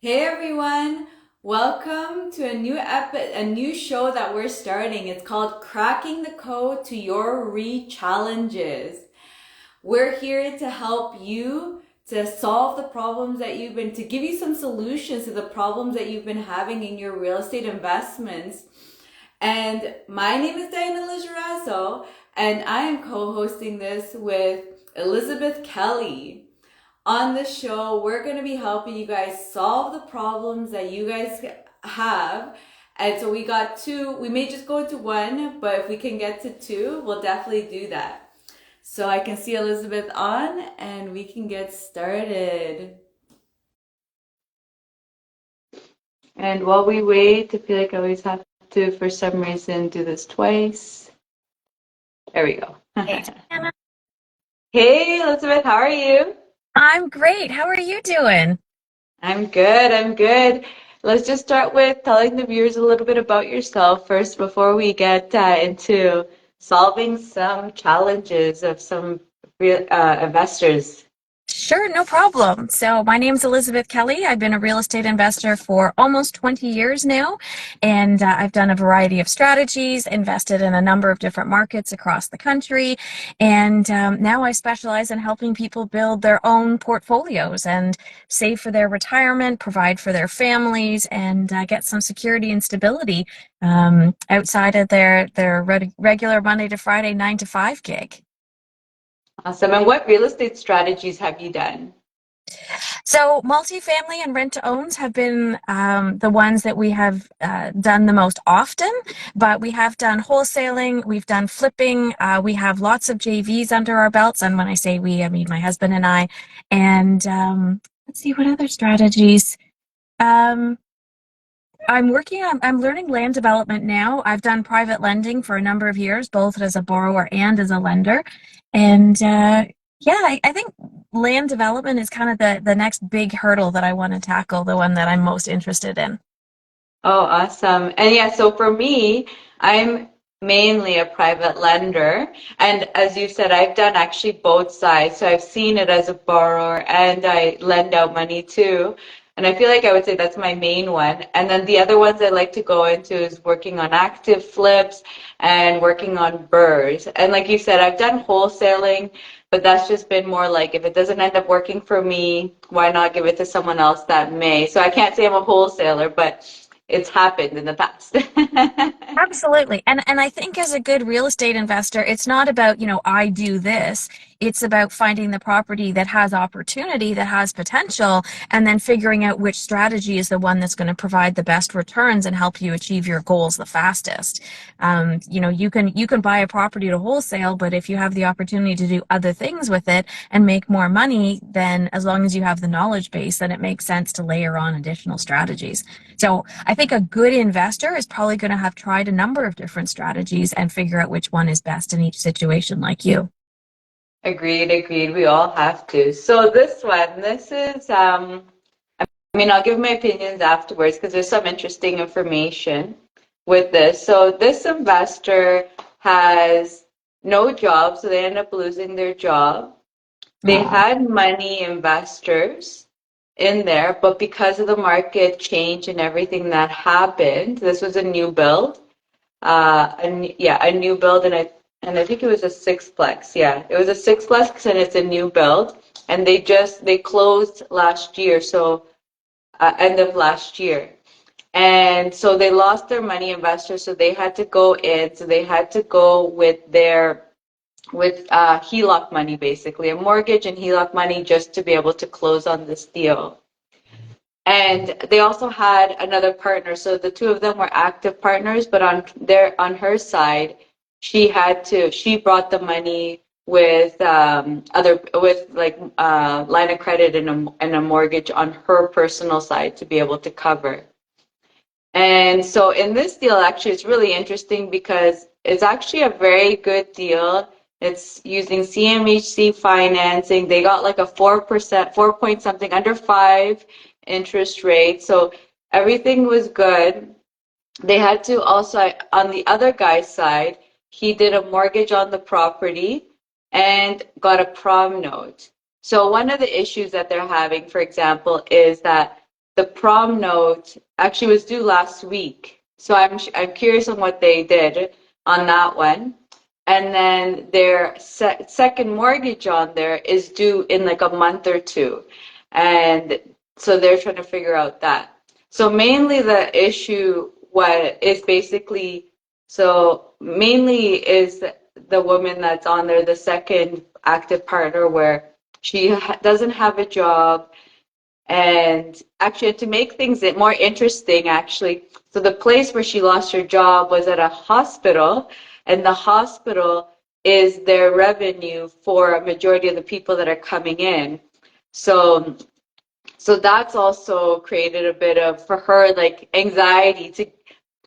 Hey everyone, welcome to a new show that we're starting. It's called Cracking the Code to Your Re-Challenges. We're here to help you to solve the problems that to give you some solutions to the problems that you've been having in your real estate investments. And my name is Diana Lizarazo, and I am co-hosting this with Elizabeth Kelly. On this show, we're going to be helping you guys solve the problems that you guys have. And so we got two, we may just go to one, but if we can get to two, we'll definitely do that. So I can see Elizabeth on and we can get started. And while we wait, I feel like I always have to, for some reason, do this twice. There we go. Hey, Diana. Hey, Elizabeth, how are you? I'm great. How are you doing? I'm good. I'm good. Let's just start with telling the viewers a little bit about yourself first before we get into solving some challenges of some real investors. Sure, no problem. So, my name's Elizabeth Kelly. I've been a real estate investor for almost 20 years now, and I've done a variety of strategies, invested in a number of different markets across the country, and now I specialize in helping people build their own portfolios and save for their retirement, provide for their families, and get some security and stability outside of their regular Monday to Friday 9 to 5 gig. Awesome. And what real estate strategies have you done? So, multifamily and rent to owns have been the ones that we have done the most often, but we have done wholesaling, we've done flipping, we have lots of JVs under our belts. And when I say we, I mean my husband and I. And let's see what other strategies. Um, I'm learning land development now. I've done private lending for a number of years, both as a borrower and as a lender. And yeah, I think land development is kind of the next big hurdle that I want to tackle, the one that I'm most interested in. Oh, awesome. And yeah, so for me, I'm mainly a private lender. And as you said, I've done actually both sides. So I've seen it as a borrower and I lend out money too. And I feel like I would say that's my main one. And then the other ones I like to go into is working on active flips and working on burrs. And like you said, I've done wholesaling, but that's just been more like if it doesn't end up working for me, why not give it to someone else that may? So I can't say I'm a wholesaler, but it's happened in the past. Absolutely. And I think as a good real estate investor, it's not about, I do this. It's about finding the property that has opportunity, that has potential, and then figuring out which strategy is the one that's going to provide the best returns and help you achieve your goals the fastest. You can buy a property to wholesale, but if you have the opportunity to do other things with it and make more money, then as long as you have the knowledge base, then it makes sense to layer on additional strategies. So I think a good investor is probably going to have tried a number of different strategies and figure out which one is best in each situation, like you. Agreed, agreed. We all have to. So this is I mean, I'll give my opinions afterwards because there's some interesting information with this. So this investor has no job, so they end up losing their job. They had money investors in there, but because of the market change and everything that happened, this was a new build. A new build, and I think it was a sixplex. Yeah, it was a sixplex, and it's a new build, and they closed last year, so end of last year, and so they lost their money investors, so they had to go in, so they had to go with their with HELOC money, basically a mortgage and HELOC money, just to be able to close on this deal. And they also had another partner. So the two of them were active partners, but on her side, she brought the money with line of credit and a mortgage on her personal side to be able to cover. And so in this deal, actually, it's really interesting because it's actually a very good deal. It's using CMHC financing. They got like a 4%, 4 point something, under five interest rate. So everything was good. They had to also, on the other guy's side, he did a mortgage on the property and got a prom note. So one of the issues that they're having, for example, is that the prom note actually was due last week. So I'm curious on what they did on that one. And then their second mortgage on there is due in like a month or two. And so they're trying to figure out that. So mainly the issue what is basically so mainly is the woman that's on there, the second active partner, where she doesn't have a job. And actually, to make things more interesting, actually, so the place where she lost her job was at a hospital, and the hospital is their revenue for a majority of the people that are coming in. So, so that's also created a bit of, for her, like anxiety to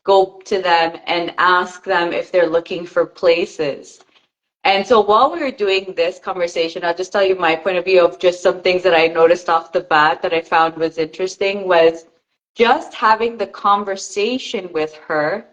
go to them and ask them if they're looking for places. And so while we were doing this conversation, I'll just tell you my point of view of just some things that I noticed off the bat that I found was interesting was just having the conversation with her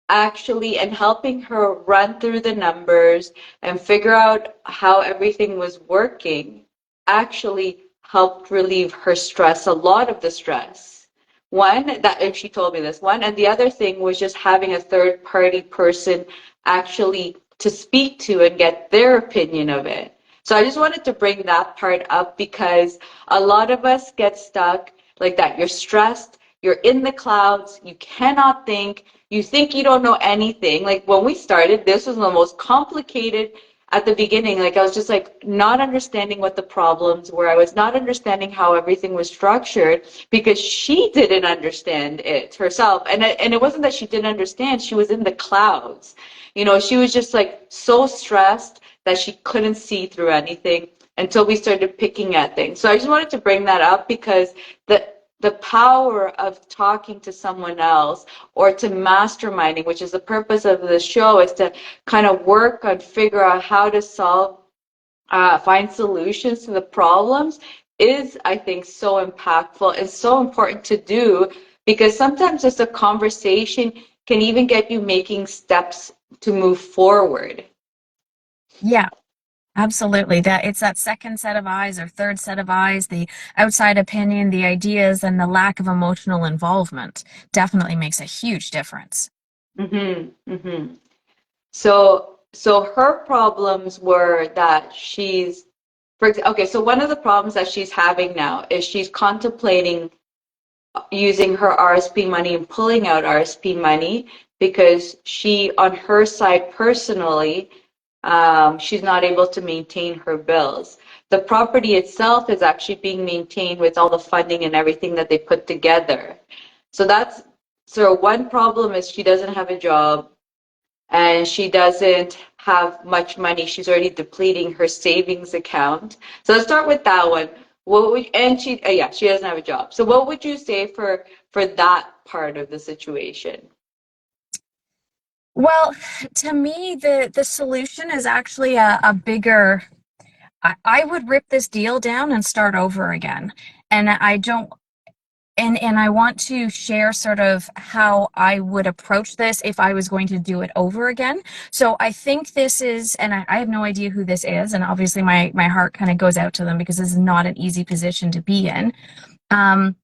actually and helping her run through the numbers and figure out how everything was working actually helped relieve her stress, a lot of the stress. One, that if she told me this one, and the other thing was just having a third party person actually to speak to and get their opinion of it. So I just wanted to bring that part up because a lot of us get stuck like that. You're stressed, you're in the clouds, you cannot think, you think you don't know anything. Like when we started, this was the most complicated at the beginning. Like I was just like not understanding what the problems were. I was not understanding how everything was structured because she didn't understand it herself. And it wasn't that she didn't understand, she was in the clouds. You know, she was just like so stressed that she couldn't see through anything until we started picking at things. So I just wanted to bring that up because the power of talking to someone else or to masterminding, which is the purpose of the show, is to kind of work on figure out how to solve, find solutions to the problems is, I think, so impactful and so important to do because sometimes just a conversation can even get you making steps to move forward. Yeah, absolutely. That it's that second set of eyes or third set of eyes, the outside opinion, the ideas, and the lack of emotional involvement definitely makes a huge difference. Mm-hmm, mm-hmm. So her problems were that okay, so one of the problems that she's having now is she's contemplating using her RSP money and pulling out RSP money because she, on her side personally, she's not able to maintain her bills. The property itself is actually being maintained with all the funding and everything that they put together. So that's so one problem is she doesn't have a job and she doesn't have much money. She's already depleting her savings account. So let's start with that one. What would and she yeah, she doesn't have a job. So what would you say for that part of the situation? Well, to me, the solution is actually a bigger. I would rip this deal down and start over again. And I don't and I want to share sort of how I would approach this if I was going to do it over again. So I think this is, and I have no idea who this is, and obviously my heart kind of goes out to them because this is not an easy position to be in. Um,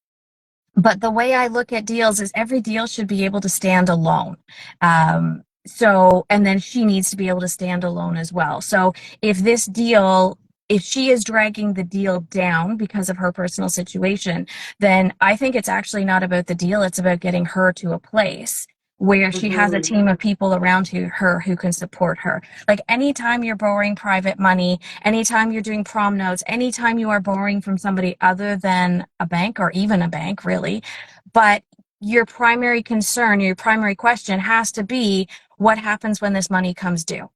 but the way I look at deals is every deal should be able to stand alone. And then she needs to be able to stand alone as well. So if this deal, if she is dragging the deal down because of her personal situation, then I think it's actually not about the deal. It's about getting her to a place where she has a Mm-hmm. team of people around her who can support her. Like anytime you're borrowing private money, anytime you're doing prom notes, anytime you are borrowing from somebody other than a bank or even a bank, really, but your primary concern, your primary question has to be what happens when this money comes due?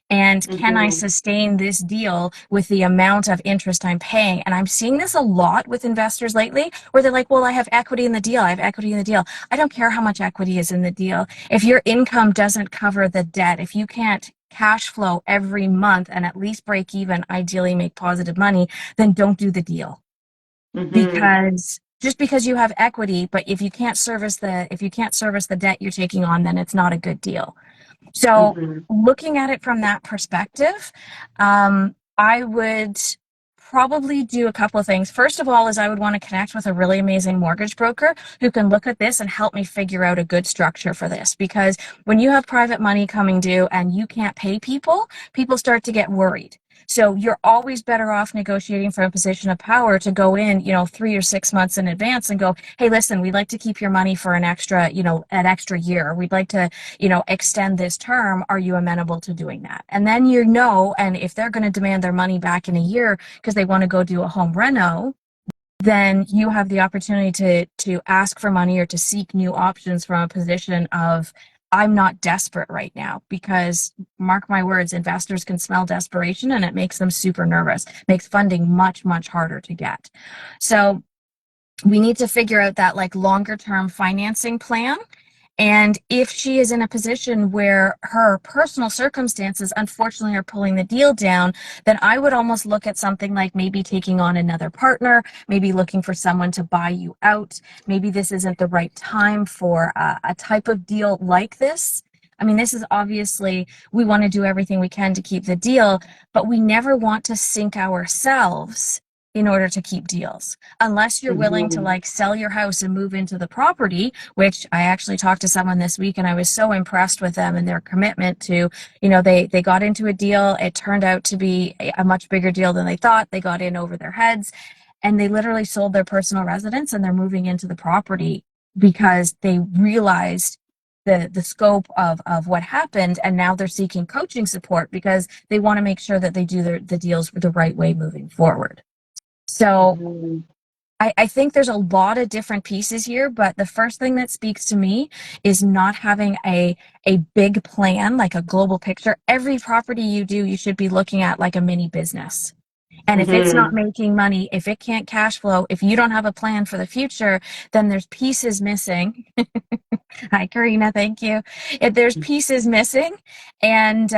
And can I Mm-hmm. sustain this deal with the amount of interest I'm paying? And I'm seeing this a lot with investors lately where they're like, well, I have equity in the deal. I have equity in the deal. I don't care how much equity is in the deal. If your income doesn't cover the debt, if you can't cash flow every month and at least break even, ideally make positive money, then don't do the deal. Mm-hmm. Because just because you have equity, but if you can't service the debt you're taking on, then it's not a good deal. So Mm-hmm. looking at it from that perspective, I would probably do a couple of things. First of all, is I would want to connect with a really amazing mortgage broker who can look at this and help me figure out a good structure for this. Because when you have private money coming due and you can't pay people, people start to get worried. So you're always better off negotiating from a position of power to go in, 3 or 6 months in advance and go, hey, listen, we'd like to keep your money for an extra year. We'd like to, extend this term. Are you amenable to doing that? And then and if they're going to demand their money back in a year because they want to go do a home reno, then you have the opportunity to ask for money or to seek new options from a position of, I'm not desperate right now, because mark my words, investors can smell desperation and it makes them super nervous, makes funding much, much harder to get. So we need to figure out that like longer term financing plan. And if she is in a position where her personal circumstances, unfortunately, are pulling the deal down, then I would almost look at something like maybe taking on another partner, maybe looking for someone to buy you out. Maybe this isn't the right time for a type of deal like this. I mean, this is obviously, we want to do everything we can to keep the deal, but we never want to sink ourselves in order to keep deals, unless you're willing to like sell your house and move into the property, which I actually talked to someone this week and I was so impressed with them and their commitment to, they got into a deal. It turned out to be a much bigger deal than they thought. They got in over their heads and they literally sold their personal residence and they're moving into the property because they realized the scope of what happened, and now they're seeking coaching support because they want to make sure that they do the deals the right way moving forward. So I think there's a lot of different pieces here, but the first thing that speaks to me is not having a big plan, like a global picture. Every property you do, you should be looking at like a mini business. And if it's not making money, if it can't cash flow, if you don't have a plan for the future, then there's pieces missing. Hi, Karina. Thank you. If there's pieces missing, and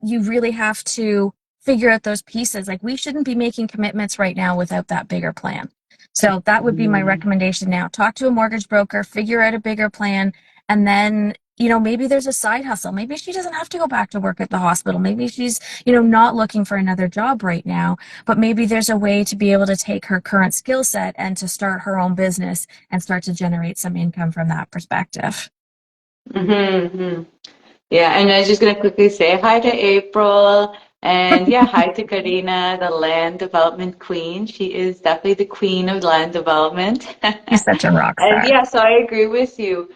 you really have to figure out those pieces. Like, we shouldn't be making commitments right now without that bigger plan. So that would be my recommendation now. Talk to a mortgage broker, figure out a bigger plan, and then, maybe there's a side hustle. Maybe she doesn't have to go back to work at the hospital. Maybe she's, not looking for another job right now, but maybe there's a way to be able to take her current skill set and to start her own business and start to generate some income from that perspective. Yeah, and I was just going to quickly say hi to April. And yeah, hi to Karina, the land development queen. She is definitely the queen of land development. She's such a rock And star. yeah, so I agree with you.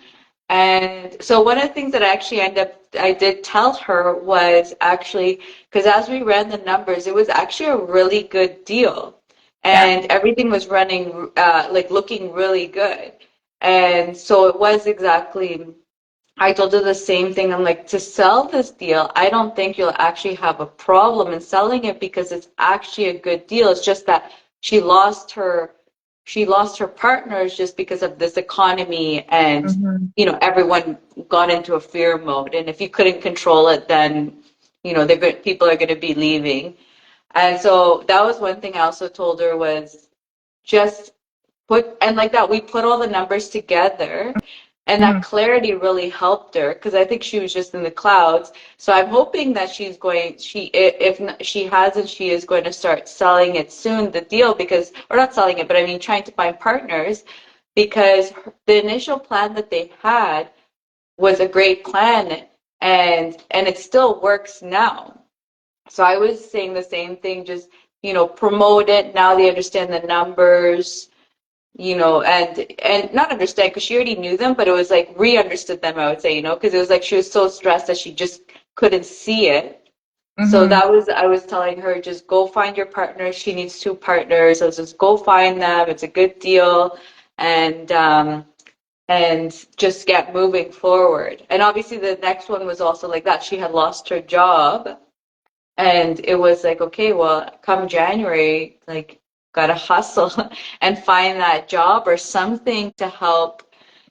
And so one of the things that I did tell her was actually, because as we ran the numbers, it was actually a really good deal. Yeah. And everything was running, like looking really good. And so it was exactly, I told her the same thing. I'm like, to sell this deal, I don't think you'll actually have a problem in selling it because it's actually a good deal. It's just that she lost her partners just because of this economy, and Mm-hmm. everyone got into a fear mode. And if you couldn't control it, then people are going to be leaving. And so that was one thing I also told her was just and like that, we put all the numbers together, and that Mm-hmm. clarity really helped her because I think she was just in the clouds. So I'm hoping that if she hasn't, she is going to start selling it soon, the deal, or not selling it, but I mean trying to find partners, because the initial plan that they had was a great plan, and it still works now. So I was saying the same thing, just promote it. Now they understand the numbers, and not understand because she already knew them, but it was like re-understood them, I would say, because it was like she was so stressed that she just couldn't see it. So Mm-hmm. I was telling her, just go find your partner. She needs two partners. So just go find them. It's a good deal. And just get moving forward. And obviously the next one was also like that. She had lost her job. And it was like, okay, well, come January, like, gotta hustle and find that job or something to help.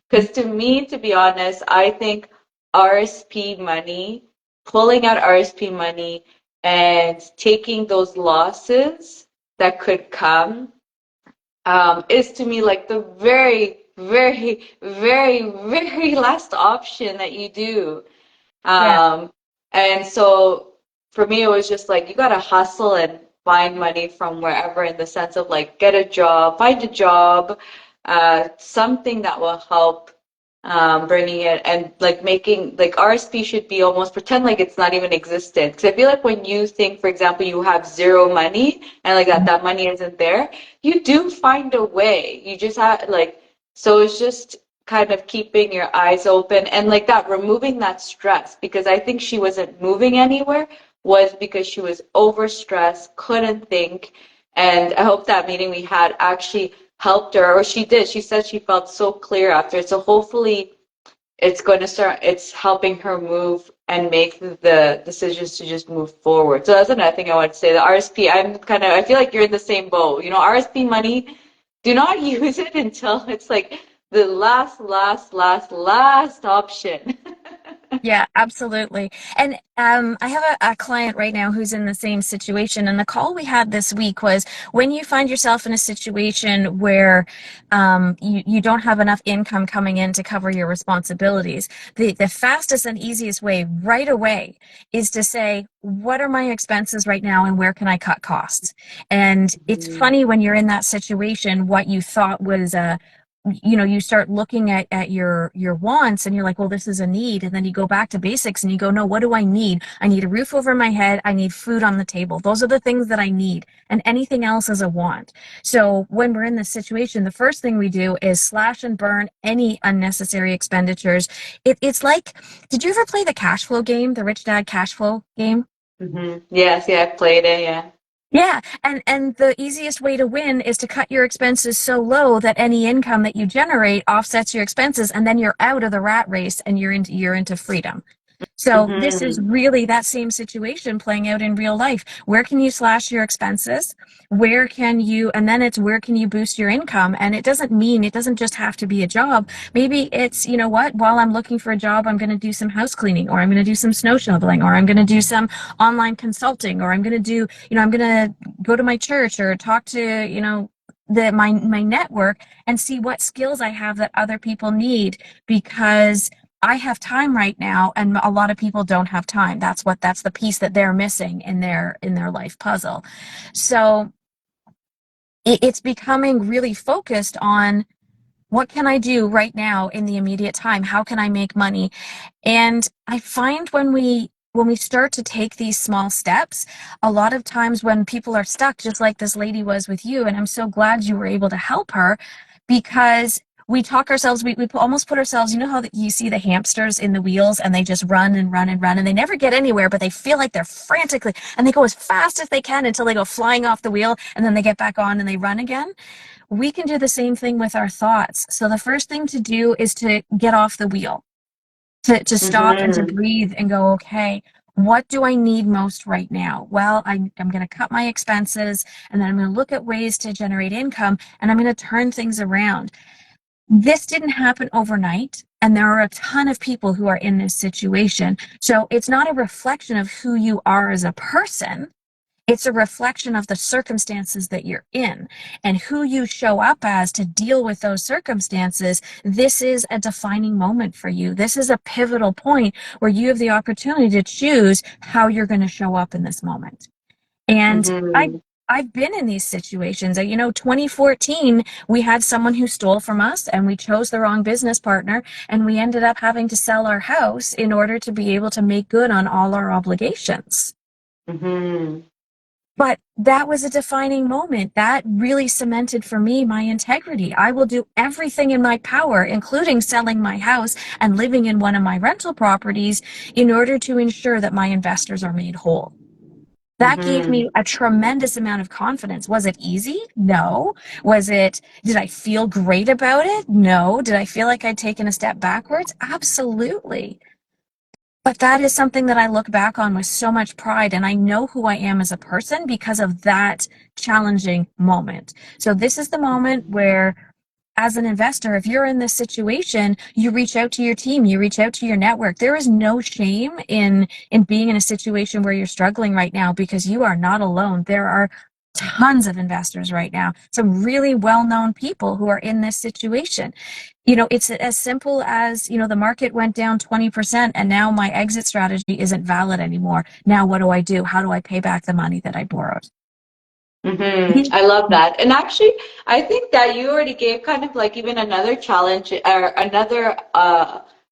Because to me, to be honest, I think RSP money, pulling out RSP money and taking those losses that could come, is to me like the very, very, very, very last option that you do. Yeah. Um, and so for me, it was just like you gotta hustle and find money from wherever in the sense of like get a job, find a job, something that will help bringing it and like making like RSP should be almost pretend like it's not even existent. Because I feel like when you think, for example, you have zero money and like that money isn't there, you do find a way. You just have like so it's just kind of keeping your eyes open and like that, removing that stress because I think she wasn't moving anywhere was because she was overstressed, couldn't think. And I hope that meeting we had actually helped her, or she did. She said she felt so clear after it. So hopefully it's going to start, it's helping her move and make the decisions to just move forward. So that's another thing I want to say. The RSP, I feel like you're in the same boat. You know, RSP money, do not use it until it's like the last option. Yeah, absolutely. And I have a client right now who's in the same situation. And the call we had this week was when you find yourself in a situation where you don't have enough income coming in to cover your responsibilities, the fastest and easiest way right away is to say, what are my expenses right now and where can I cut costs? And it's funny when you're in that situation, what you thought was you start looking at your wants and you're like, well, this is a need. And then you go back to basics and you go, no, what do I need? I need a roof over my head. I need food on the table. Those are the things that I need. And anything else is a want. So when we're in this situation, the first thing we do is slash and burn any unnecessary expenditures. It's like, did you ever play the cash flow game, the Rich Dad cash flow game? Yes, yeah, I played it, yeah. Yeah, and the easiest way to win is to cut your expenses so low that any income that you generate offsets your expenses, and then you're out of the rat race and you're into freedom. So this is Mm-hmm. really that same situation playing out in real life. Where can you slash your expenses? Where can you, and then it's where can you boost your income? And it doesn't just have to be a job. Maybe it's, you know what, while I'm looking for a job, I'm going to do some house cleaning, or I'm going to do some snow shoveling, or I'm going to do some online consulting, or I'm going to do, I'm going to go to my church or talk to, my network and see what skills I have that other people need because I have time right now and a lot of people don't have time. That's the piece that they're missing in their life puzzle. So it's becoming really focused on what can I do right now in the immediate time? How can I make money? And I find when we start to take these small steps, a lot of times when people are stuck, just like this lady was with you, and I'm so glad you were able to help her because we talk ourselves, we almost put ourselves, you know how you see the hamsters in the wheels and they just run and run and run and they never get anywhere, but they feel like they're frantically and they go as fast as they can until they go flying off the wheel and then they get back on and they run again. We can do the same thing with our thoughts. So the first thing to do is to get off the wheel, to stop and to Mm-hmm. breathe and go, okay, what do I need most right now? Well, I'm going to cut my expenses and then I'm going to look at ways to generate income and I'm going to turn things around. This didn't happen overnight. And there are a ton of people who are in this situation. So it's not a reflection of who you are as a person. It's a reflection of the circumstances that you're in and who you show up as to deal with those circumstances. This is a defining moment for you. This is a pivotal point where you have the opportunity to choose how you're going to show up in this moment. And Mm-hmm. I've been in these situations. 2014, we had someone who stole from us and we chose the wrong business partner and we ended up having to sell our house in order to be able to make good on all our obligations. Mm-hmm. But that was a defining moment. That really cemented for me my integrity. I will do everything in my power, including selling my house and living in one of my rental properties, in order to ensure that my investors are made whole. That gave Mm-hmm. me a tremendous amount of confidence. Was it easy? No. Did I feel great about it? No. Did I feel like I'd taken a step backwards? Absolutely. But that is something that I look back on with so much pride, and I know who I am as a person because of that challenging moment. So this is the moment where, as an investor, if you're in this situation, you reach out to your team, you reach out to your network. There is no shame in being in a situation where you're struggling right now because you are not alone. There are tons of investors right now, some really well-known people who are in this situation. It's as simple as, the market went down 20% and now my exit strategy isn't valid anymore. Now what do I do? How do I pay back the money that I borrowed? I love that. And actually, I think that you already gave kind of like even another challenge or another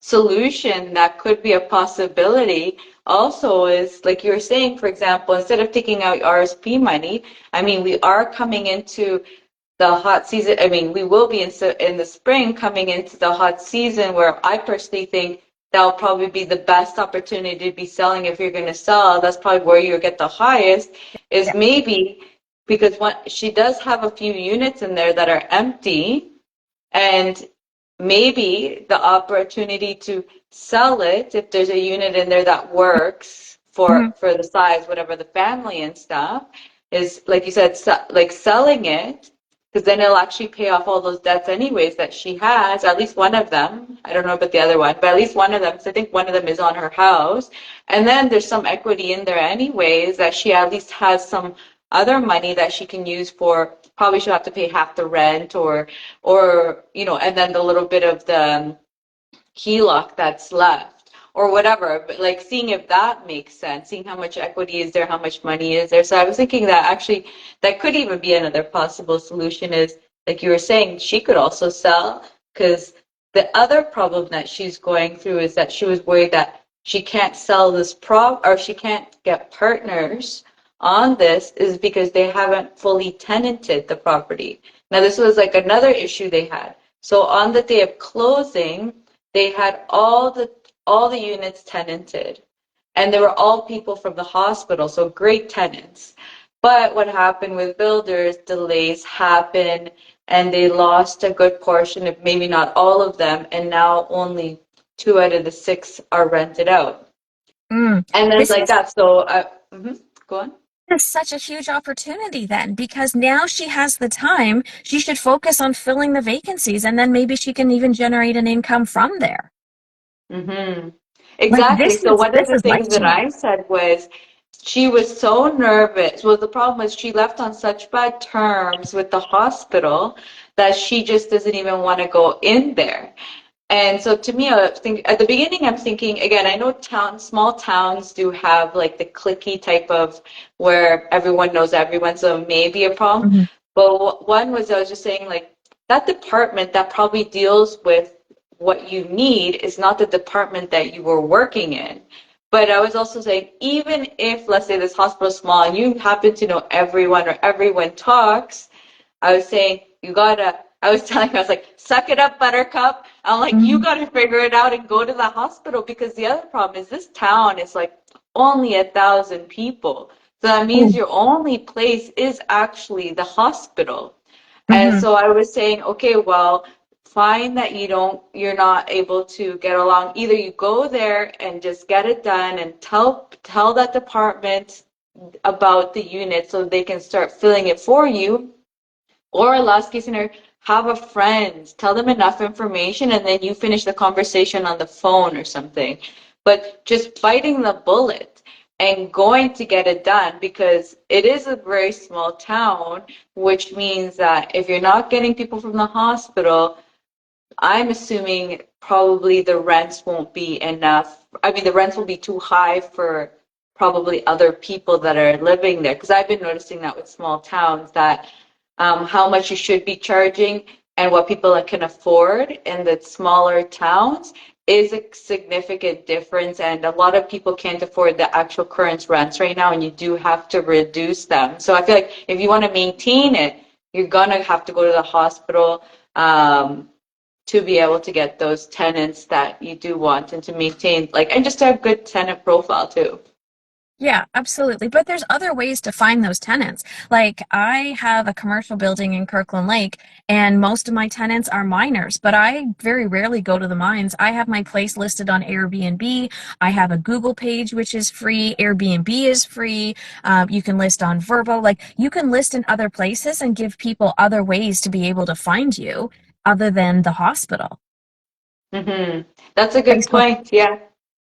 solution that could be a possibility also is like you were saying, for example, instead of taking out RSP money, I mean, we are coming into the hot season. I mean, we will be in the spring coming into the hot season where I personally think that'll probably be the best opportunity to be selling if you're going to sell. That's probably where you'll get the highest is Yeah. maybe because she does have a few units in there that are empty and maybe the opportunity to sell it if there's a unit in there that works Mhm. for the size, whatever the family and stuff is like you said, like selling it because then it'll actually pay off all those debts anyways that she has, at least one of them. I don't know about the other one, but at least one of them, because I think one of them is on her house. And then there's some equity in there anyways that she at least has some other money that she can use for probably she'll have to pay half the rent or and then the little bit of the HELOC that's left or whatever, but like seeing if that makes sense, seeing how much equity is there, how much money is there. So I was thinking that actually that could even be another possible solution is like you were saying, she could also sell because the other problem that she's going through is that she was worried that she can't sell this or she can't get partners on this is because they haven't fully tenanted the property. Now this was like another issue they had. So on the day of closing, they had all the units tenanted, and they were all people from the hospital, so great tenants. But what happened with builders, delays happen, and they lost a good portion of maybe not all of them, and now only 2 out of the 6 are rented out. Mm. And then This like is that, so go on. is such a huge opportunity then, because now she has the time. She should focus on filling the vacancies, and then maybe she can even generate an income from there. Mm-hmm. Like Exactly. this So is one of this the is things life that changing. I said was she was so nervous. Well, the problem was she left on such bad terms with the hospital that she just doesn't even want to go in there. And so to me, I think at the beginning, I'm thinking again. I know small towns do have like the clicky type of where everyone knows everyone, so it may be a problem. Mhm. But one was I was just saying like that department that probably deals with what you need is not the department that you were working in. But I was also saying, even if, let's say, this hospital is small and you happen to know everyone or everyone talks, I was saying, I was telling her, I was like, suck it up, Buttercup. I'm like, you Mhm. got to figure it out and go to the hospital because the other problem is this town is like only 1,000 people. So that means Oh. your only place is actually the hospital. And Mhm. so I was saying, okay, well, find that you're not able to get along. Either you go there and just get it done and tell that department about the unit so they can start filling it for you, or last case scenario, have a friend, tell them enough information, and then you finish the conversation on the phone or something. But just biting the bullet and going to get it done because it is a very small town, which means that if you're not getting people from the hospital, I'm assuming probably the rents won't be enough. I mean, the rents will be too high for probably other people that are living there. Because I've been noticing that with small towns that how much you should be charging and what people can afford in the smaller towns is a significant difference. And a lot of people can't afford the actual current rents right now, and you do have to reduce them. So I feel like if you want to maintain it, you're gonna have to go to the hospital. To be able to get those tenants that you do want and to maintain like and just to have good tenant profile too. Yeah, absolutely. But there's other ways to find those tenants. Like I have a commercial building in Kirkland Lake, and most of my tenants are miners, but I very rarely go to the mines. I have my place listed on Airbnb. I have a Google page, which is free. Airbnb is free. You can list on Verbo. Like you can list in other places and give people other ways to be able to find you other than the hospital. Mm-hmm. That's a good Facebook, point. Yeah.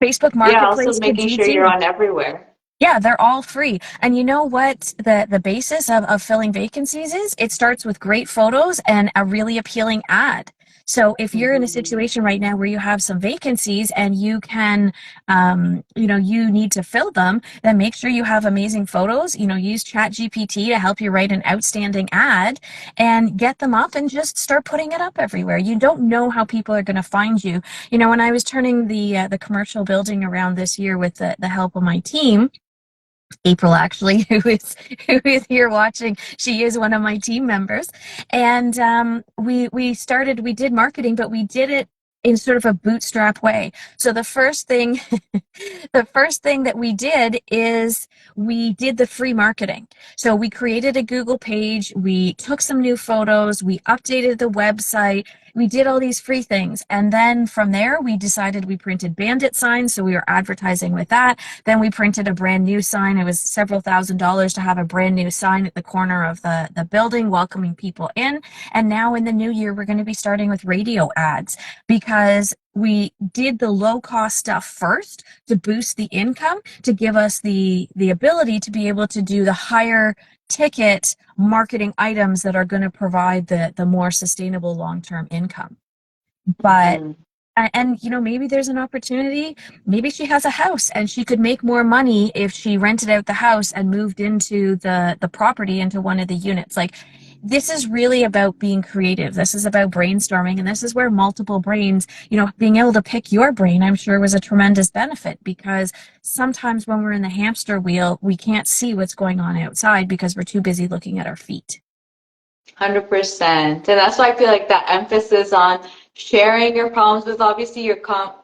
Facebook Yeah. Also Marketplace could making do sure you're too. on everywhere. Yeah, they're all free. And you know what the basis of filling vacancies is? It starts with great photos and a really appealing ad. So if you're in a Mhm. situation right now where you have some vacancies and you can, you need to fill them, then make sure you have amazing photos. Use ChatGPT to help you write an outstanding ad and get them up and just start putting it up everywhere. You don't know how people are going to find you. When I was turning the commercial building around this year with the help of my team, April actually, who is here watching. She is one of my team members, and we did marketing, but we did it in sort of a bootstrap way. So the first thing the first thing that we did is we did the free marketing. So we created a Google page, we took some new photos, we updated the website, we did all these free things. And then from there, we decided we printed bandit signs. So we were advertising with that. Then we printed a brand new sign. It was several $1,000s to have a brand new sign at the corner of the building, welcoming people in. And now in the new year, we're going to be starting with radio ads because we did the low cost stuff first to boost the income, to give us the ability to be able to do the higher ticket marketing items that are going to provide the more sustainable long-term income. But Mhm. and maybe there's an opportunity. Maybe she has a house and she could make more money if she rented out the house and moved into the property, into one of the units. Like, this is really about being creative. This is about brainstorming, and this is where multiple brains, being able to pick your brain, I'm sure was a tremendous benefit, because sometimes when we're in the hamster wheel, we can't see what's going on outside because we're too busy looking at our feet. 100%. And that's why I feel like that emphasis on sharing your problems with obviously your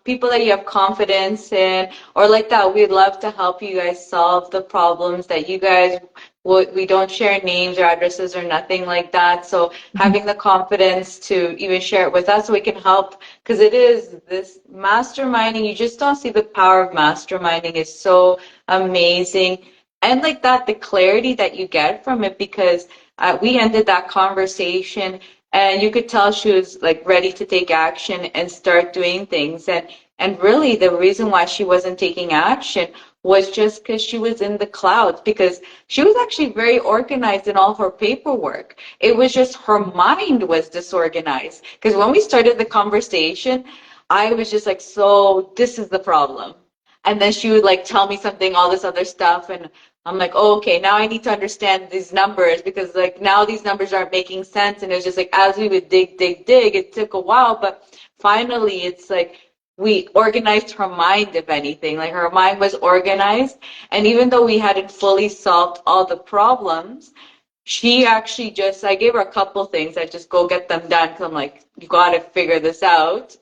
people that you have confidence in, or like that, we'd love to help you guys solve the problems that you guys would. We don't share names or addresses or nothing like that. So Mhm. having the confidence to even share it with us so we can help, because it is this masterminding. You just don't see the power of masterminding is so amazing. And like that, the clarity that you get from it, because we ended that conversation and you could tell she was like ready to take action and start doing things. And really the reason why she wasn't taking action was just because she was in the clouds, because she was actually very organized in all her paperwork. It was just her mind was disorganized. Because when we started the conversation, I was just like, so this is the problem. And then she would like tell me something, all this other stuff, and I'm like, oh, okay, now I need to understand these numbers, because like now these numbers aren't making sense. And it was just like as we would dig, it took a while, but finally it's like we organized her mind, if anything. Like her mind was organized. And even though we hadn't fully solved all the problems, she actually just, I gave her a couple things. I just go get them done because I'm like, you got to figure this out.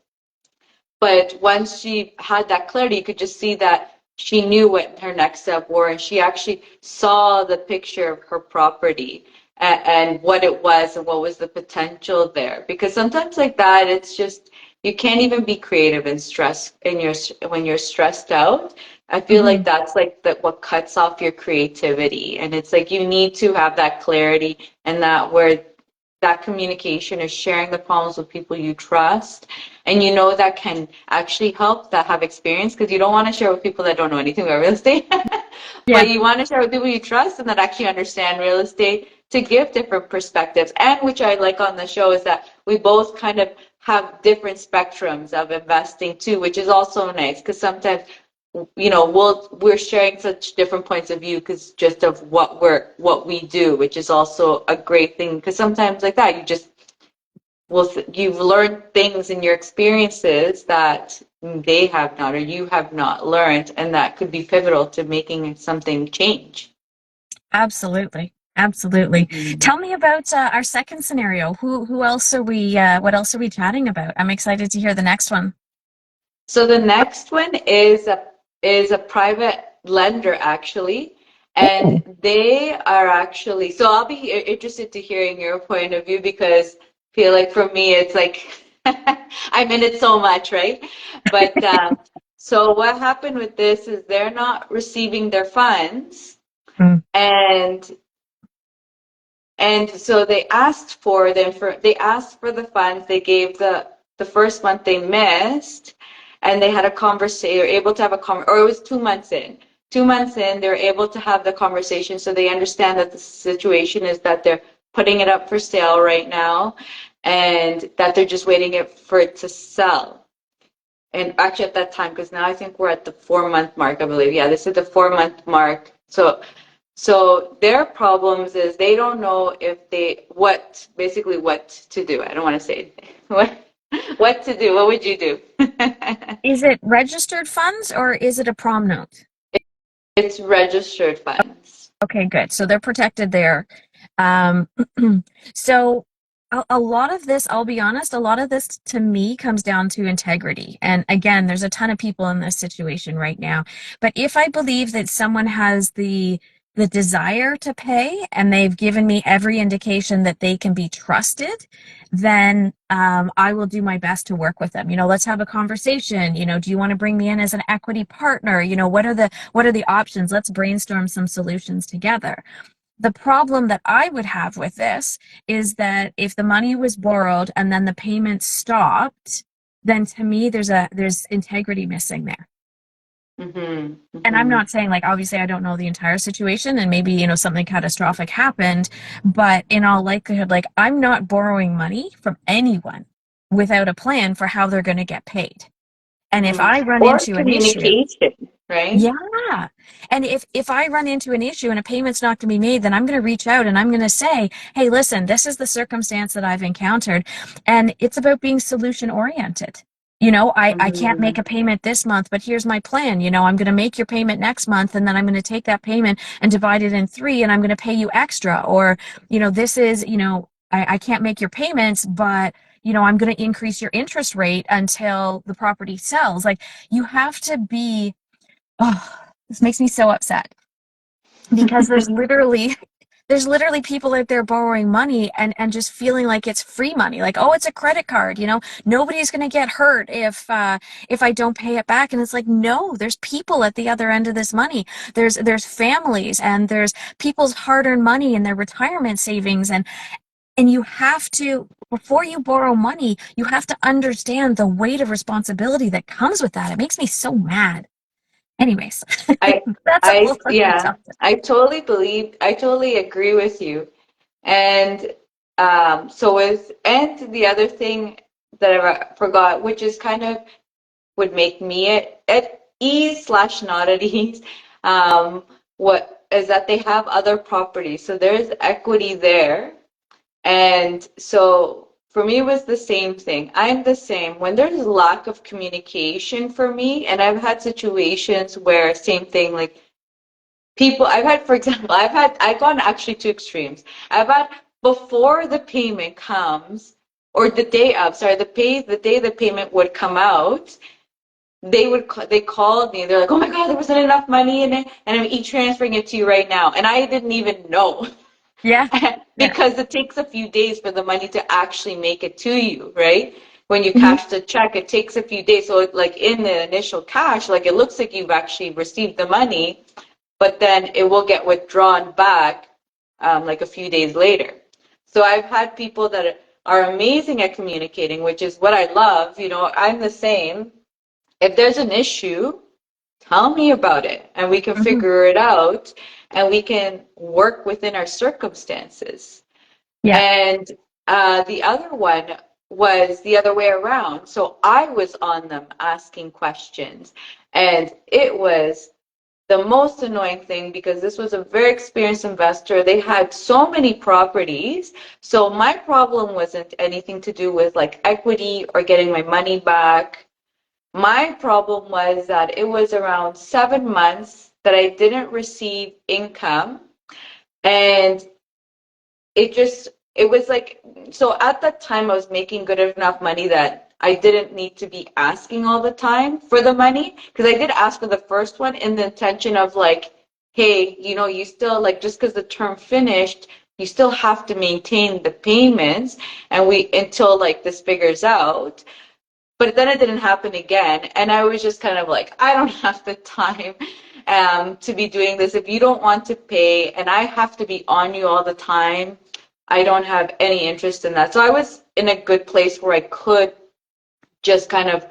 But once she had that clarity, you could just see that she knew what her next step were, and she actually saw the picture of her property and what it was and what was the potential there. Because sometimes like that, it's just you can't even be creative and stress in your when you're stressed out. I feel like Mhm. that's like what cuts off your creativity, and it's like you need to have that clarity and that where that communication is sharing the problems with people you trust and you know that can actually help, that have experience, because you don't want to share with people that don't know anything about real estate. But Yeah. you want to share with people you trust and that actually understand real estate to give different perspectives. And which I like on the show is that we both kind of have different spectrums of investing too, which is also nice, because sometimes we're sharing such different points of view because just of what we do, which is also a great thing, because sometimes like that you just you've learned things in your experiences that they have not or you have not learned, and that could be pivotal to making something change. Absolutely. Absolutely. Mhm. Tell me about our second scenario. Who else are we what else are we chatting about? I'm excited to hear the next one. So the next one is a private lender actually, and Ooh. they are actually. So I'll be interested to hearing your point of view, because I feel like for me it's like I'm in it so much, right? But so what happened with this is they're not receiving their funds, Mm. and so they asked for the funds. They gave the first month they missed, and they had a conversation. They were able to have a or it was 2 months in. 2 months in, they're able to have the conversation, so they understand that the situation is that they're putting it up for sale right now, and that they're just waiting for it to sell. And actually at that time, because now I think we're at the 4 month mark, I believe. Yeah, this is the 4 month mark. So their problems is they don't know if basically what to do. I don't want to say what to do. What would you do? Is it registered funds or is it a prom note? It's registered funds. Okay, good. So they're protected there. Um, so a lot of this, I'll be honest, a lot of this to me comes down to integrity. And again, there's a ton of people in this situation right now. But if I believe that someone has the desire to pay and they've given me every indication that they can be trusted, then I will do my best to work with them. Let's have a conversation. Do you want to bring me in as an equity partner? What are the options? Let's brainstorm some solutions together. The problem that I would have with this is that if the money was borrowed and then the payment stopped, then to me there's integrity missing there. Mm-hmm, And I'm mm-hmm. not saying, like, obviously I don't know the entire situation and maybe something catastrophic happened, but in all likelihood, like, I'm not borrowing money from anyone without a plan for how they're going to get paid. And if Mm-hmm. I run Or into an issue, communication, right? yeah. And if I run into an issue and a payment's not going to be made, then I'm going to reach out and I'm going to say, "Hey, listen, this is the circumstance that I've encountered." And it's about being solution oriented. I can't Mm-hmm. make a payment this month, but here's my plan. I'm going to make your payment next month, and then I'm going to take that payment and divide it in three, and I'm going to pay you extra. Or, this is, I can't make your payments, but I'm going to increase your interest rate until the property sells. Like, you have to be, oh, this makes me so upset because there's literally people out there borrowing money and just feeling like it's free money, like, oh, it's a credit card, nobody's going to get hurt if I don't pay it back. And it's like, no, there's people at the other end of this money. There's families, and there's people's hard-earned money and their retirement savings, and you have to, before you borrow money, you have to understand the weight of responsibility that comes with that. It makes me so mad. Anyways, I, that's a whole other yeah, topic. I totally agree with you. And and the other thing that I forgot, which is kind of would make me at ease slash not at ease, what is that they have other properties. So there's equity there. And so for me, it was the same thing. I'm the same. When there's lack of communication for me, and I've had situations where same thing, like I've had, for example, I've gone actually two extremes. I've had before the payment comes, or the day of, sorry, the day the payment would come out, they called me. They're like, "Oh my God, there wasn't enough money in it, and I'm e-transferring it to you right now." And I didn't even know Yeah. Yeah. because it takes a few days for the money to actually make it to you, right? When you Mhm. cash the check, it takes a few days. So like in the initial cash, like it looks like you've actually received the money, but then it will get withdrawn back like a few days later. So I've had people that are amazing at communicating, which is what I love. I'm the same. If there's an issue, tell me about it and we can Mhm. figure it out and we can work within our circumstances. Yeah. And the other one was the other way around. So I was on them asking questions, and it was the most annoying thing because this was a very experienced investor. They had so many properties. So my problem wasn't anything to do with like equity or getting my money back. My problem was that it was around 7 months that I didn't receive income. And it was like, so at that time I was making good enough money that I didn't need to be asking all the time for the money. Because I did ask for the first one in the intention of like, hey, you still like, just because the term finished, you still have to maintain the payments and we until like this figures out. But then it didn't happen again. And I was just kind of like, I don't have the time to be doing this. If you don't want to pay and I have to be on you all the time, I don't have any interest in that. So I was in a good place where I could just kind of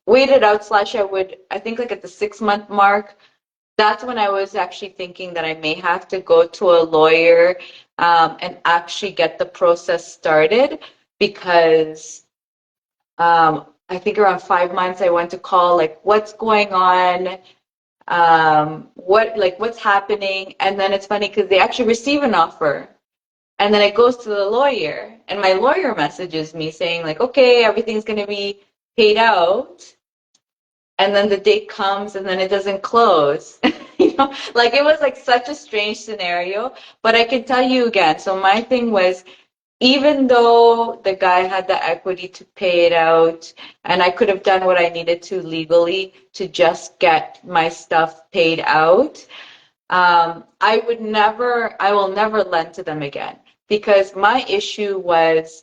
wait it out, slash I think like at the 6 month mark, that's when I was actually thinking that I may have to go to a lawyer and actually get the process started because I think around 5 months I went to call like what's going on, what's happening, and then it's funny because they actually receive an offer. And then it goes to the lawyer, and my lawyer messages me saying like, okay, everything's going to be paid out. And then the date comes and then it doesn't close. Like it was like such a strange scenario. But I can tell you again, so my thing was even though the guy had the equity to pay it out and I could have done what I needed to legally to just get my stuff paid out, I will never lend to them again because my issue was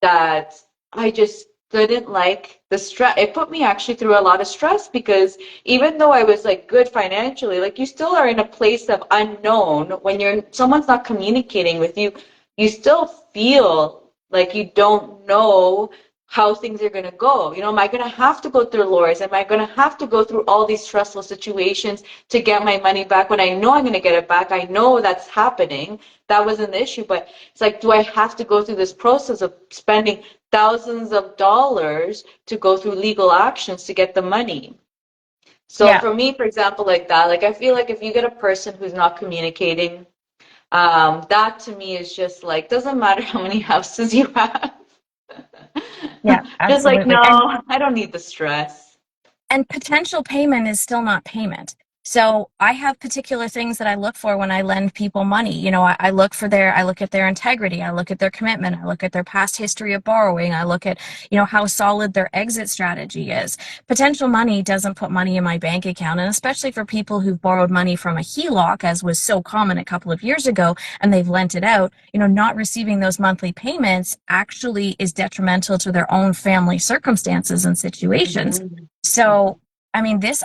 that I just didn't like the stress. It put me actually through a lot of stress because even though I was like good financially, like you still are in a place of unknown when someone's not communicating with you, you still feel like you don't know how things are going to go. Am I going to have to go through lawyers? Am I going to have to go through all these stressful situations to get my money back when I know I'm going to get it back? I know that's happening. That wasn't the issue, but it's like, do I have to go through this process of spending thousands of dollars to go through legal actions to get the money? So Yeah. for me, for example, like that, like I feel like if you get a person who's not communicating, that to me is just like, doesn't matter how many houses you have. Yeah, Just like, absolutely. no, I don't need the stress. And potential payment is still not payment. So I have particular things that I look for when I lend people money. I look at their integrity. I look at their commitment. I look at their past history of borrowing. I look at, how solid their exit strategy is. Potential money doesn't put money in my bank account. And especially for people who've borrowed money from a HELOC, as was so common a couple of years ago, and they've lent it out, not receiving those monthly payments actually is detrimental to their own family circumstances and situations. Mhm. So, I mean, this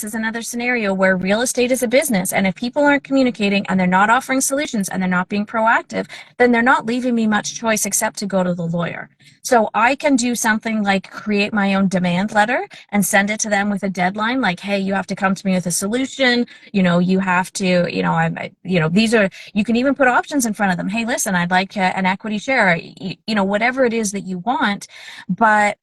is another scenario where real estate is a business. And if people aren't communicating and they're not offering solutions and they're not being proactive, then they're not leaving me much choice except to go to the lawyer. So I can do something like create my own demand letter and send it to them with a deadline, like, hey, you have to come to me with a solution. You have to, you can even put options in front of them. Hey, listen, I'd like an equity share, whatever it is that you want. But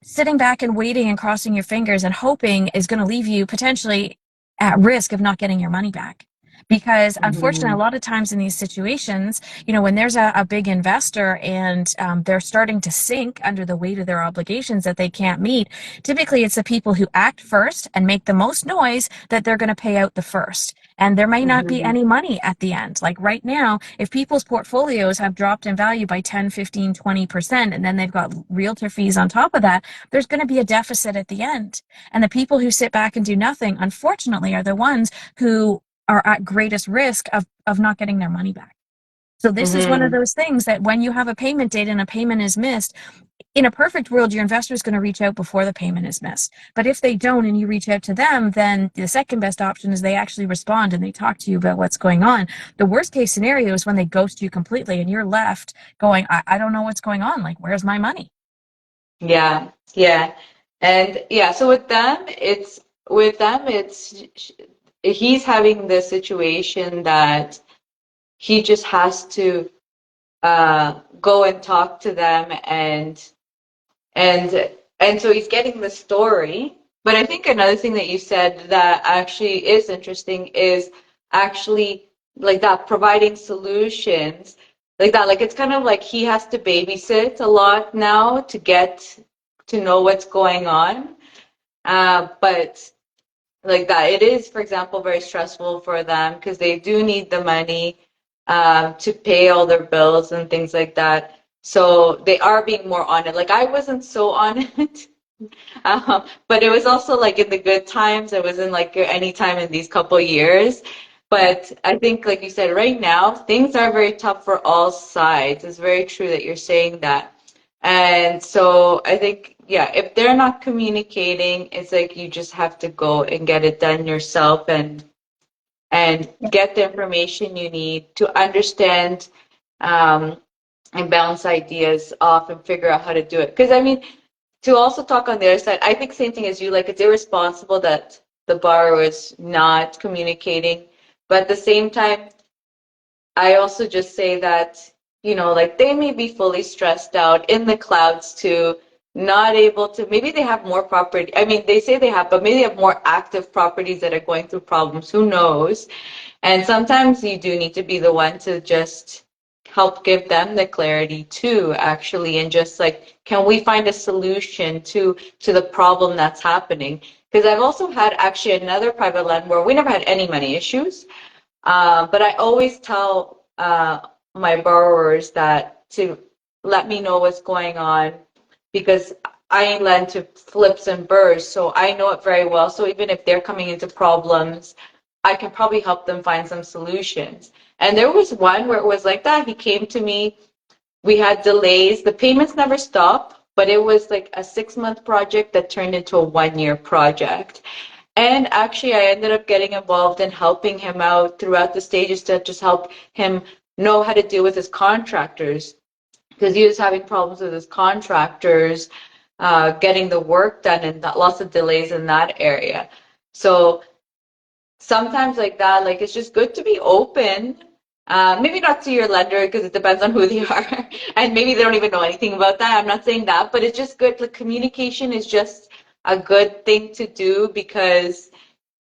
sitting back and waiting and crossing your fingers and hoping is going to leave you potentially at risk of not getting your money back. Because unfortunately, a Mhm. lot of times in these situations, when there's a big investor and they're starting to sink under the weight of their obligations that they can't meet, typically it's the people who act first and make the most noise that they're going to pay out the first. And there may not be Mhm. any money at the end. Like right now, if people's portfolios have dropped in value by 10, 15, 20%, and then they've got realtor fees on top of that, there's going to be a deficit at the end. And the people who sit back and do nothing, unfortunately, are the ones who are at greatest risk of not getting their money back. So this is one of Mhm. those things that when you have a payment date and a payment is missed, in a perfect world, your investor is going to reach out before the payment is missed. But if they don't and you reach out to them, then the second best option is they actually respond and they talk to you about what's going on. The worst case scenario is when they ghost you completely and you're left going, I don't know what's going on. Like, where's my money? Yeah, yeah. And yeah, so with them it's he's having the situation that he just has to go and talk to them and and so he's getting the story. But I think another thing that you said that actually is interesting is actually like that providing solutions like that. Like it's kind of like he has to babysit a lot now to get to know what's going on. But like that, it is, for example, very stressful for them because they do need the money to pay all their bills and things like that. So they are being more on it. Like I wasn't so on it, but it was also like in the good times. It wasn't like any time in these couple years. Yeah. But I think, like you said, right now things are very tough for all sides. It's very true that you're saying that. And so I think, yeah, if they're not communicating, it's like you just have to go and get it done yourself and get the information you need to understand um, and bounce ideas off and figure out how to do it. Because I mean, to also talk on the other side, I think same thing as you. Like it's irresponsible that the borrower is not communicating. But at the same time, I also just say that, like they may be fully stressed out in the clouds too, not able to, maybe they have more property. I mean, they say they have, but maybe they have more active properties that are going through problems. Who knows? And sometimes you do need to be the one to just help give them the clarity too, actually, and just like, can we find a solution to the problem that's happening? Because I've also had actually another private lend where we never had any money issues. But I always tell my borrowers that to let me know what's going on because I lend to flips and burrs, so I know it very well. So even if they're coming into problems, I can probably help them find some solutions. And there was one where it was like that. He came to me, we had delays, the payments never stopped, but it was like a 6-month project that turned into a 1-year project. And actually, I ended up getting involved in helping him out throughout the stages to just help him know how to deal with his contractors because he was having problems with his contractors getting the work done and lots of delays in that area. So sometimes like that, like it's just good to be open. Maybe not to your lender because it depends on who they are, and maybe they don't even know anything about that. I'm not saying that, but it's just good. Like communication is just a good thing to do because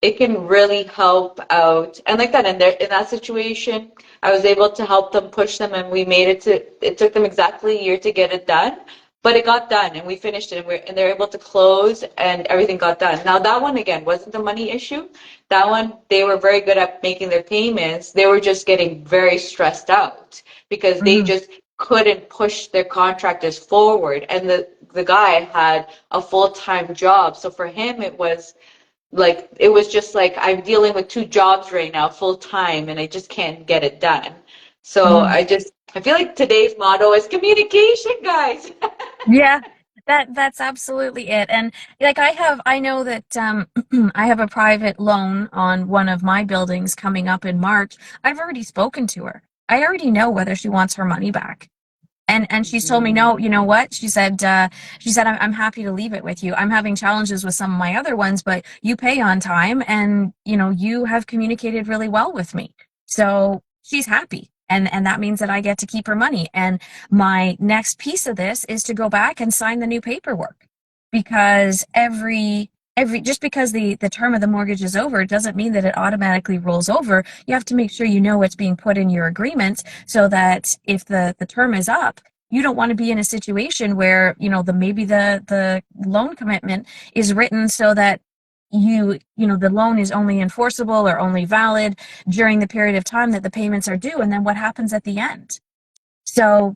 it can really help out. And like that, in that situation, I was able to help them push them, and we made it to. It took them exactly a year to get it done, but it got done, and we finished it, and they're able to close, and everything got done. Now that one again wasn't a money issue. That one they were very good at making their payments. They were just getting very stressed out because they Hmm. just couldn't push their contractors forward, and the guy had a full-time job, so for him it was like it was just like I'm dealing with 2 jobs right now full time and I just can't get it done. So Hmm. I feel like today's motto is communication, guys. Yeah, that's absolutely it. And like I know that I have a private loan on one of my buildings coming up in March. I've already spoken to her. I already know whether she wants her money back. And she's told me, Mhm. no, you know what? She said, I'm happy to leave it with you. I'm having challenges with some of my other ones, but you pay on time and, you have communicated really well with me. So she's happy. And that means that I get to keep her money. And my next piece of this is to go back and sign the new paperwork because just because the term of the mortgage is over, it doesn't mean that it automatically rolls over. You have to make sure you know what's being put in your agreement so that if the term is up, you don't want to be in a situation where, maybe the loan commitment is written so that the loan is only enforceable or only valid during the period of time that the payments are due. And then what happens at the end? So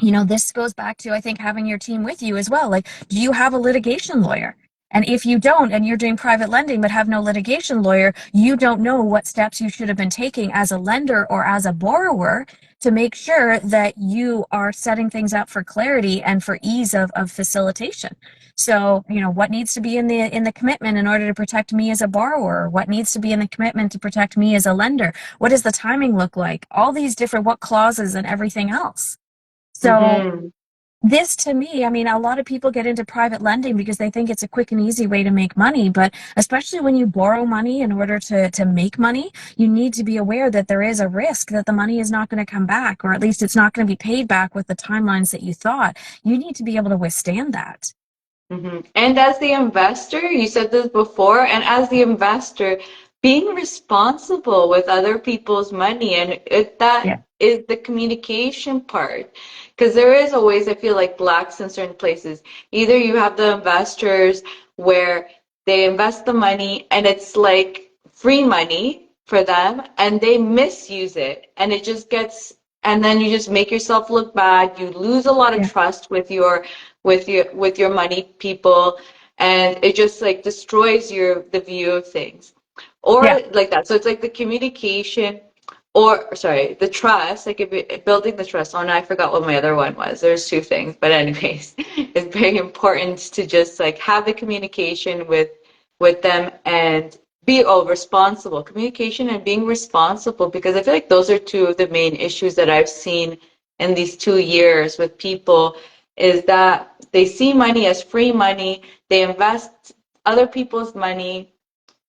this goes back to, I think, having your team with you as well. Like, do you have a litigation lawyer? And if you don't, and you're doing private lending but have no litigation lawyer, you don't know what steps you should have been taking as a lender or as a borrower to make sure that you are setting things up for clarity and for ease of facilitation. So, what needs to be in the commitment in order to protect me as a borrower? What needs to be in the commitment to protect me as a lender? What does the timing look like? All these different what clauses and everything else. So Mhm. this to me, I mean, a lot of people get into private lending because they think it's a quick and easy way to make money. But especially when you borrow money in order to make money, you need to be aware that there is a risk that the money is not going to come back, or at least it's not going to be paid back with the timelines that you thought. You need to be able to withstand that. And as the investor, you said this before, and as the investor, being responsible with other people's money, and Yeah. that is the communication part. Because there is always, I feel like, lacks in certain places. Either you have the investors where they invest the money and it's like free money for them, and they misuse it, and it just gets, and then you just make yourself look bad. You lose a lot of Yeah. trust with your money people, and it just like destroys the view of things Yeah. or like that. So it's like the communication, or sorry, the trust, like if building the trust. Oh no, I forgot what my other one was. There's 2 things, but anyways, it's very important to just like have the communication with them and be responsible communication and being responsible, because I feel like those are 2 of the main issues that I've seen in these 2 years with people, is that they see money as free money, they invest other people's money,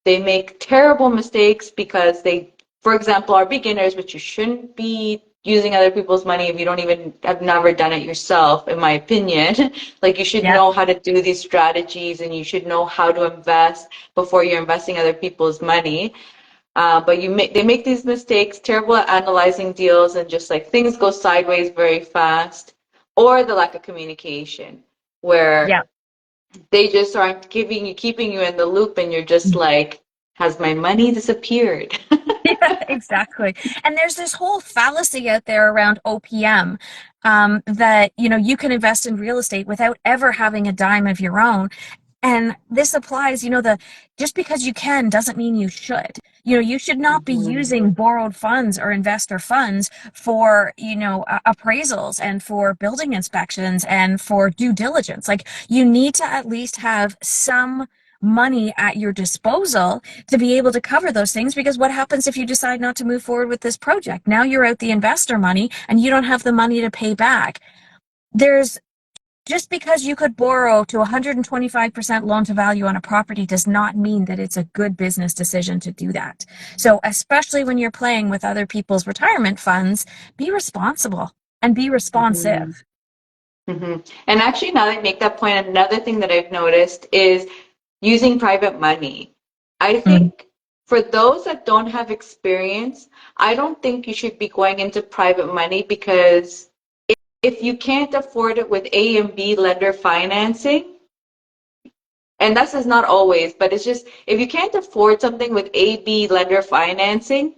They make terrible mistakes because they, for example, are beginners, which you shouldn't be using other people's money if you don't even have never done it yourself, in my opinion. Like you should Yeah. know how to do these strategies and you should know how to invest before you're investing other people's money. But they make these mistakes, terrible at analyzing deals, and just like things go sideways very fast, or the lack of communication, where Yeah. they just aren't keeping you in the loop, and you're just like, has my money disappeared? Yeah, exactly. And there's this whole fallacy out there around OPM, that you can invest in real estate without ever having a dime of your own. And this applies, the just because you can doesn't mean you should. You should not be Mhm. using borrowed funds or investor funds for, appraisals and for building inspections and for due diligence. Like you need to at least have some money at your disposal to be able to cover those things, because what happens if you decide not to move forward with this project? Now you're out the investor money and you don't have the money to pay back. There's Just because you could borrow to 125% loan to value on a property does not mean that it's a good business decision to do that. So, especially when you're playing with other people's retirement funds, be responsible and be Mhm. responsive. Mhm. And actually, now that you make that point, another thing that I've noticed is using private money. I Mm. think for those that don't have experience, I don't think you should be going into private money, because if you can't afford it with A and B lender financing, and this is not always, but it's just if you can't afford something with A, B lender financing,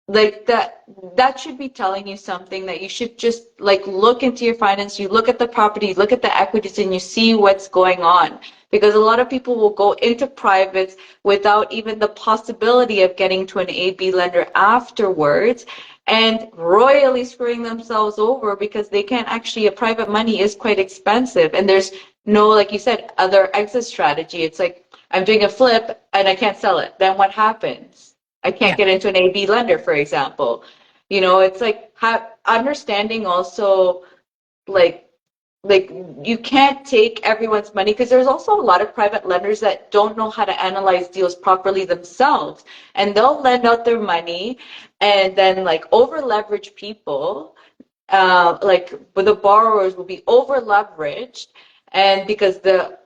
like that should be telling you something, that you should just like look into your finance, you look at the property, you look at the equities, and you see what's going on, because a lot of people will go into privates without even the possibility of getting to an AB lender afterwards, and royally screwing themselves over because they can't actually, a private money is quite expensive, and there's no, like you said, other exit strategy. It's like, I'm doing a flip and I can't sell it, then what happens? I can't Yeah. get into an AB lender, for example. It's like understanding also, like like you can't take everyone's money, because there's also a lot of private lenders that don't know how to analyze deals properly themselves, and they'll lend out their money and then like over leverage people. Like the borrowers will be over leveraged, and because the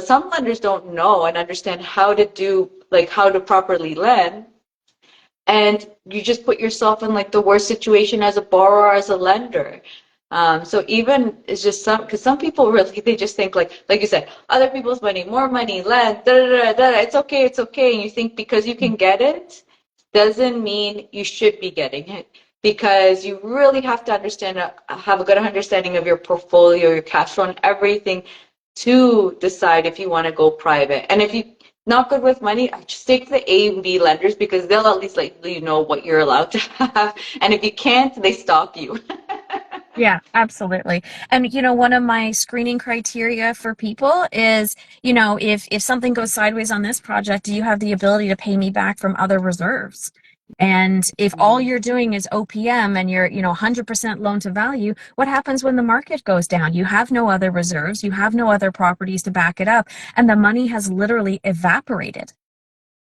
some lenders don't know and understand how to do, like how to properly lend, and you just put yourself in like the worst situation as a borrower, as a lender. So even it's just because some people really, they just think like you said, other people's money, more money, lend, da, da, da, da, it's okay, it's okay. And you think because you can get it doesn't mean you should be getting it, because you really have to understand, have a good understanding of your portfolio, your cash flow, and everything to decide if you want to go private. And if you not good with money, I just take the A and B lenders, because they'll at least let you know what you're allowed to have. And if you can't, they stop you. Yeah, absolutely. And one of my screening criteria for people is, if something goes sideways on this project, do you have the ability to pay me back from other reserves? And if all you're doing is OPM and you're, 100% loan to value, what happens when the market goes down? You have no other reserves, you have no other properties to back it up, and the money has literally evaporated.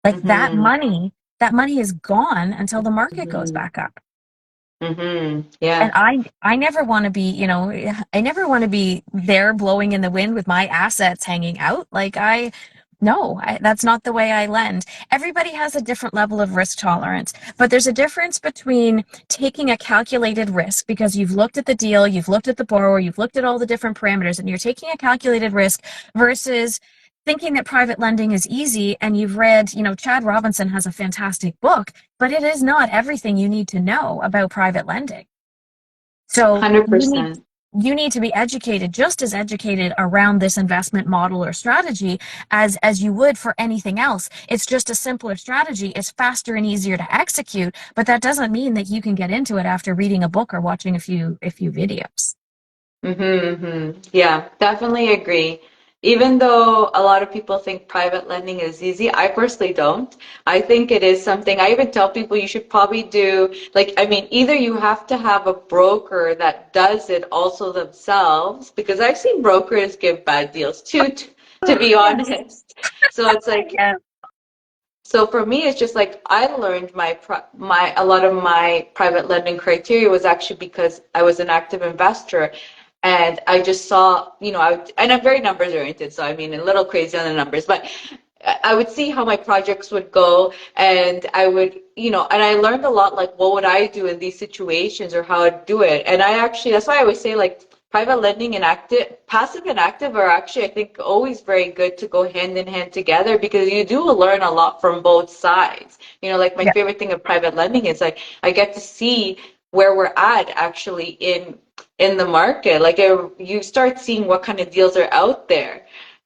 Like Mm-hmm. that money is gone until the market goes Mm-hmm. back up. Mm-hmm. And Yeah. I never want to be, I never want to be there blowing in the wind with my assets hanging out. Like no, that's not the way I lend. Everybody has a different level of risk tolerance, but there's a difference between taking a calculated risk because you've looked at the deal, you've looked at the borrower, you've looked at all the different parameters, and you're taking a calculated risk versus thinking that private lending is easy. And you've read, Chad Robinson has a fantastic book, but it is not everything you need to know about private lending. So 100%. you need to be educated, just as educated around this investment model or strategy as you would for anything else. It's just a simpler strategy. It's faster and easier to execute, but that doesn't mean that you can get into it after reading a book or watching a few videos. Mm-hmm, mm-hmm. Yeah, definitely agree. Even though a lot of people think private lending is easy, I personally don't. I think it is something, I even tell people you should probably do, like, I mean, either you have to have a broker that does it also themselves, because I've seen brokers give bad deals too, to be Yes. honest. So it's like, Yeah. So for me, it's just like I learned my a lot of my private lending criteria was actually because I was an active investor, and I just saw, and I'm very numbers oriented, so I mean a little crazy on the numbers, but I would see how my projects would go, and I would, and I learned a lot, like what would I do in these situations or how I'd do it. And that's why I always say like private lending and passive and active are actually, I think, always very good to go hand in hand together, because you do learn a lot from both sides. Like my Yeah. favorite thing of private lending is like I get to see where we're at actually in the market. Like you start seeing what kind of deals are out there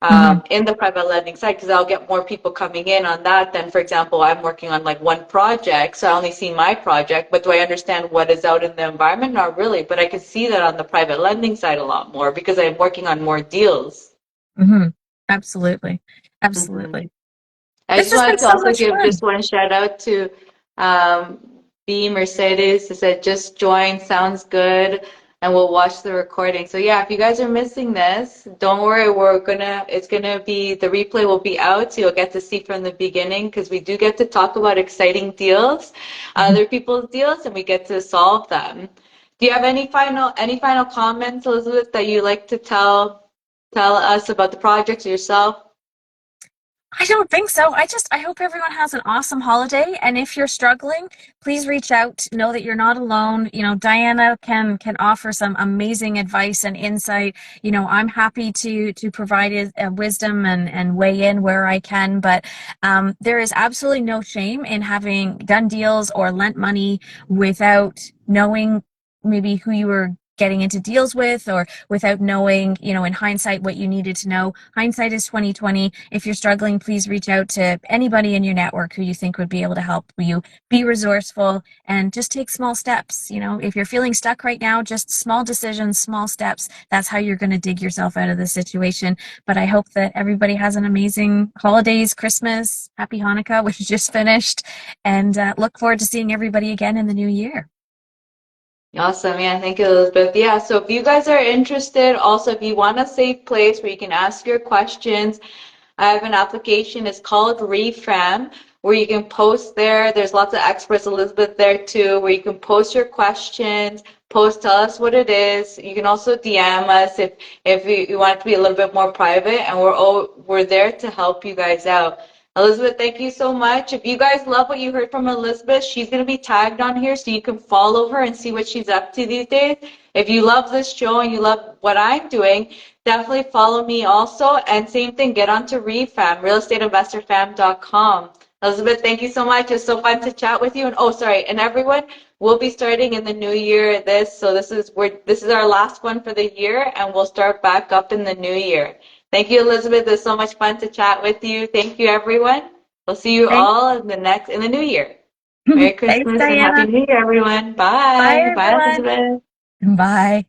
Hmm. in the private lending side, because I'll get more people coming in on that than, for example, I'm working on like one project, so I only see my project, but do I understand what is out in the environment? Not really, but I can see that on the private lending side a lot more because I'm working on more deals. Hmm. Absolutely. hmm Absolutely. I It's just just been wanted to so also much give fun. just one shout out to um, B Mercedes. It said just join, sounds good, and we'll watch the recording. So yeah, if you guys are missing this, don't worry. It's gonna be, the replay will be out, so you'll get to see from the beginning, because we do get to talk about exciting deals, Mhm. other people's deals, and we get to solve them. Do you have any final comments, Elizabeth, that you like to tell us about the projects or yourself? I don't think so. I hope everyone has an awesome holiday. And if you're struggling, please reach out. Know that you're not alone. Diana can offer some amazing advice and insight. I'm happy to provide wisdom and weigh in where I can. But there is absolutely no shame in having done deals or lent money without knowing maybe who you were getting into deals with, or without knowing, in hindsight, what you needed to know. Hindsight is 2020. If you're struggling, please reach out to anybody in your network who you think would be able to help you. Be resourceful and just take small steps. If you're feeling stuck right now, just small decisions, small steps. That's how you're going to dig yourself out of the situation. But I hope that everybody has an amazing holidays, Christmas, happy Hanukkah, which just finished, and look forward to seeing everybody again in the new year. Awesome. Yeah, thank you, Elizabeth. Yeah, so if you guys are interested, also if you want a safe place where you can ask your questions, I have an application. It's called Refram, where you can post there. There's lots of experts, Elizabeth, there too, where you can post your questions, tell us what it is. You can also DM us if you want it to be a little bit more private, and we're there to help you guys out. Elizabeth, thank you so much. If you guys love what you heard from Elizabeth, she's going to be tagged on here so you can follow her and see what she's up to these days. If you love this show and you love what I'm doing, definitely follow me also. And same thing, get onto ReFam, realestateinvestorfam.com. Elizabeth, thank you so much. It's so fun to chat with you. And oh, sorry, and everyone, we'll be starting in the new year so this is our last one for the year, and we'll start back up in the new year. Thank you, Elizabeth. It's so much fun to chat with you. Thank you, everyone. We'll see you Thanks. all in the new year. Merry Thanks, Christmas and Happy Diana. New Year, everyone. Bye, Bye. Bye, everyone. Elizabeth. Bye.